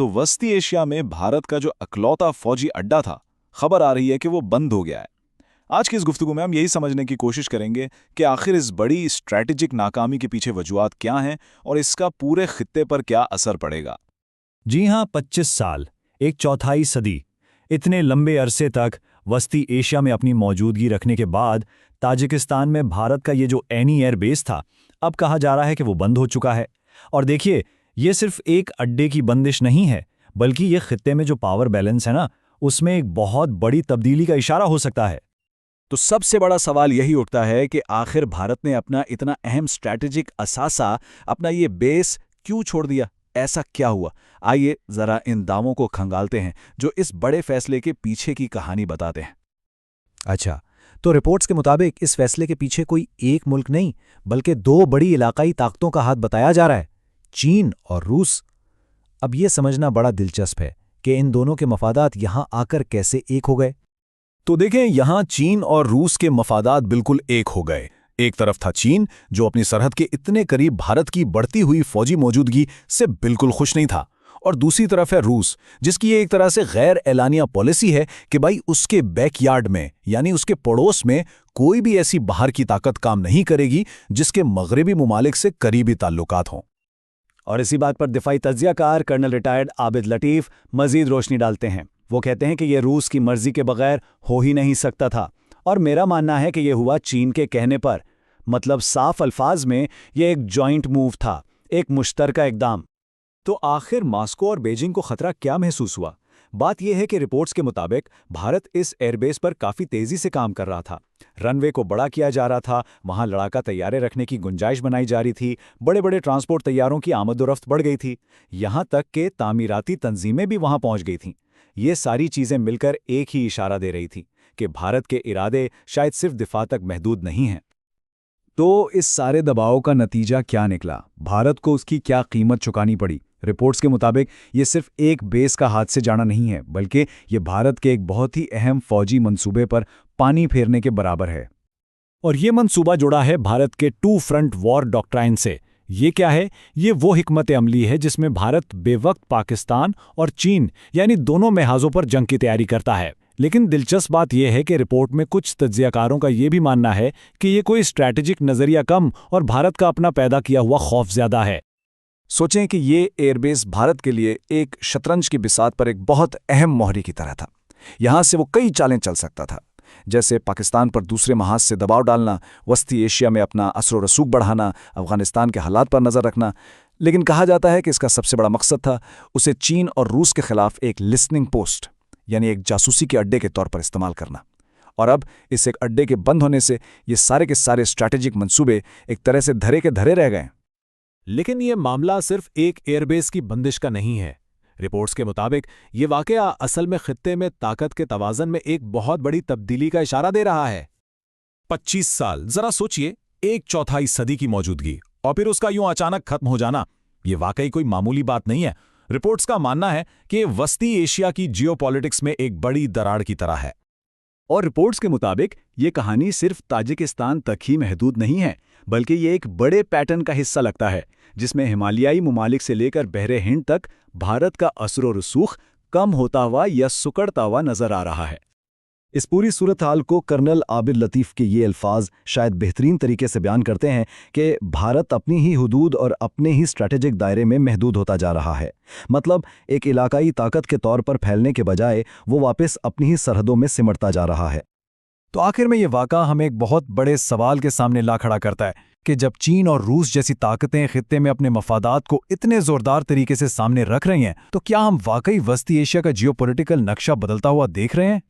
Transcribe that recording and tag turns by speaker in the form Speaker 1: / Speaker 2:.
Speaker 1: तो वस्ती एशिया में भारत का जो अकलौता फौजी अड्डा था, खबर आ रही है कि वो बंद हो गया है। आज की इस गुफ्तगू में हम यही समझने की कोशिश करेंगे कि आखिर इस बड़ी स्ट्रैटेजिक नाकामी के पीछे वजूहात क्या हैं और इसका पूरे खित्ते पर क्या असर पड़ेगा।
Speaker 2: जी हाँ, 25 साल, एक चौथाई सदी, इतने लंबे अरसे तक वस्ती एशिया में अपनी मौजूदगी रखने के बाद ताजिकिस्तान में भारत का ये जो एनी एयर बेस था, अब कहा जा रहा है कि वो बंद हो चुका है। और देखिए, ये सिर्फ एक अड्डे की बंदिश नहीं है, बल्कि ये खित्ते में जो पावर बैलेंस है ना, उसमें एक बहुत बड़ी तब्दीली का इशारा हो सकता है।
Speaker 1: तो सबसे बड़ा सवाल यही उठता है कि आखिर भारत ने अपना इतना अहम स्ट्रैटेजिक असासा, अपना ये बेस क्यों छोड़ दिया? ऐसा क्या हुआ? आइए जरा इन दावों को खंगालते हैं जो इस बड़े फैसले के पीछे की कहानी बताते हैं।
Speaker 3: अच्छा, तो रिपोर्ट्स के मुताबिक इस फैसले के पीछे कोई एक मुल्क नहीं, बल्कि दो बड़ी इलाकाई ताकतों का हाथ बताया जा रहा है, चीन और रूस। अब यह समझना बड़ा दिलचस्प है कि इन दोनों के मफादात यहां आकर कैसे एक हो गए।
Speaker 1: तो देखें, यहां चीन और रूस के मफादात बिल्कुल एक हो गए। एक तरफ था चीन, जो अपनी सरहद के इतने करीब भारत की बढ़ती हुई फौजी मौजूदगी से बिल्कुल खुश नहीं था, और दूसरी तरफ है रूस, जिसकी ये एक तरह से गैर एलानिया पॉलिसी है कि भाई उसके बैकयार्ड में, यानी उसके पड़ोस में, कोई भी ऐसी बाहर की ताकत काम नहीं करेगी जिसके मगरबी मुमालिक से करीबी ताल्लुकात हों।
Speaker 2: और इसी बात पर दिफाई तज्जियाकार कर्नल रिटायर्ड आबिद लतीफ़ मजीद रोशनी डालते हैं। वो कहते हैं कि यह रूस की मर्जी के बगैर हो ही नहीं सकता था, और मेरा मानना है कि यह हुआ चीन के कहने पर। मतलब साफ अल्फाज में यह एक जॉइंट मूव था, एक मुश्तरका इकदाम। तो आखिर मॉस्को और बीजिंग को खतरा क्या महसूस हुआ? बात यह है कि रिपोर्ट्स के मुताबिक भारत इस एयरबेस पर काफ़ी तेज़ी से काम कर रहा था। रनवे को बड़ा किया जा रहा था, वहां लड़ाका तैयारे रखने की गुंजाइश बनाई जा रही थी, बड़े बड़े ट्रांसपोर्ट तैयारों की आमदोरफ्त बढ़ गई थी, यहां तक कि तामीराती तंजीमें भी वहां पहुंच गई थीं। ये सारी चीज़ें मिलकर एक ही इशारा दे रही थी कि भारत के इरादे शायद सिर्फ दिफा तक महदूद नहीं हैं।
Speaker 1: तो इस सारे दबाव का नतीजा क्या निकला? भारत को उसकी क्या कीमत चुकानी पड़ी? रिपोर्ट्स के मुताबिक ये सिर्फ एक बेस का हाथ से जाना नहीं है, बल्कि ये भारत के एक बहुत ही अहम फौजी मंसूबे पर पानी फेरने के बराबर है।
Speaker 2: और ये मंसूबा जुड़ा है भारत के टू फ्रंट वॉर डॉक्ट्राइन से। ये क्या है? ये वो हिकमत अमली है जिसमें भारत बेवक्त पाकिस्तान और चीन, यानी दोनों महाजों पर जंग की तैयारी करता है। लेकिन दिलचस्प बात यह है कि रिपोर्ट में कुछ तज्जियाकारों का ये भी मानना है कि ये कोई स्ट्रैटेजिक नज़रिया कम और भारत का अपना पैदा किया हुआ खौफ ज़्यादा है।
Speaker 1: सोचें कि ये एयरबेस भारत के लिए एक शतरंज की बिसात पर एक बहुत अहम मोहरी की तरह था। यहां से वो कई चालें चल सकता था, जैसे पाकिस्तान पर दूसरे महाज से दबाव डालना, वस्ती एशिया में अपना असर व रसूख बढ़ाना, अफगानिस्तान के हालात पर नज़र रखना। लेकिन कहा जाता है कि इसका सबसे बड़ा मकसद था उसे चीन और रूस के खिलाफ एक लिसनिंग पोस्ट, यानी एक जासूसी के अड्डे के तौर पर इस्तेमाल करना। और अब इस एक अड्डे के बंद होने से ये सारे के सारे स्ट्रैटेजिक मंसूबे एक तरह से धरे के धरे रह गए।
Speaker 4: लेकिन यह मामला सिर्फ एक एयरबेस की बंदिश का नहीं है। रिपोर्ट्स के मुताबिक ये वाकया असल में खित्ते में ताकत के तवाज़न में एक बहुत बड़ी तब्दीली का इशारा दे रहा है।
Speaker 5: 25 साल, जरा सोचिए, एक चौथाई सदी की मौजूदगी और फिर उसका यूं अचानक खत्म हो जाना, ये वाकई कोई मामूली बात नहीं है। रिपोर्ट्स का मानना है कि ये वस्ती एशिया की जियोपॉलिटिक्स में एक बड़ी दरार की तरह है।
Speaker 2: और रिपोर्ट्स के मुताबिक ये कहानी सिर्फ ताजिकिस्तान तक ही महदूद नहीं है, बल्कि ये एक बड़े पैटर्न का हिस्सा लगता है, जिसमें हिमालयाई ममालिक से लेकर बहरे हिंद तक भारत का असर व रसूख कम होता हुआ या सुकड़ता हुआ नजर आ रहा है।
Speaker 3: इस पूरी सूरत हाल को कर्नल आबिद लतीफ़ के ये अल्फाज शायद बेहतरीन तरीके से बयान करते हैं कि भारत अपनी ही हुदूद और अपने ही स्ट्रैटेजिक दायरे में महदूद होता जा रहा है। मतलब एक इलाकाई ताकत के तौर पर फैलने के बजाय वो वापस अपनी ही सरहदों में सिमटता जा रहा है।
Speaker 2: तो आखिर में ये वाक़ा हमें एक बहुत बड़े सवाल के सामने ला खड़ा करता है कि जब चीन और रूस जैसी ताकतें खित्ते में अपने मफादात को इतने ज़ोरदार तरीके से सामने रख रही हैं, तो क्या हम वाकई वस्ती एशिया का जियोपॉलिटिकल नक्शा बदलता हुआ देख रहे हैं?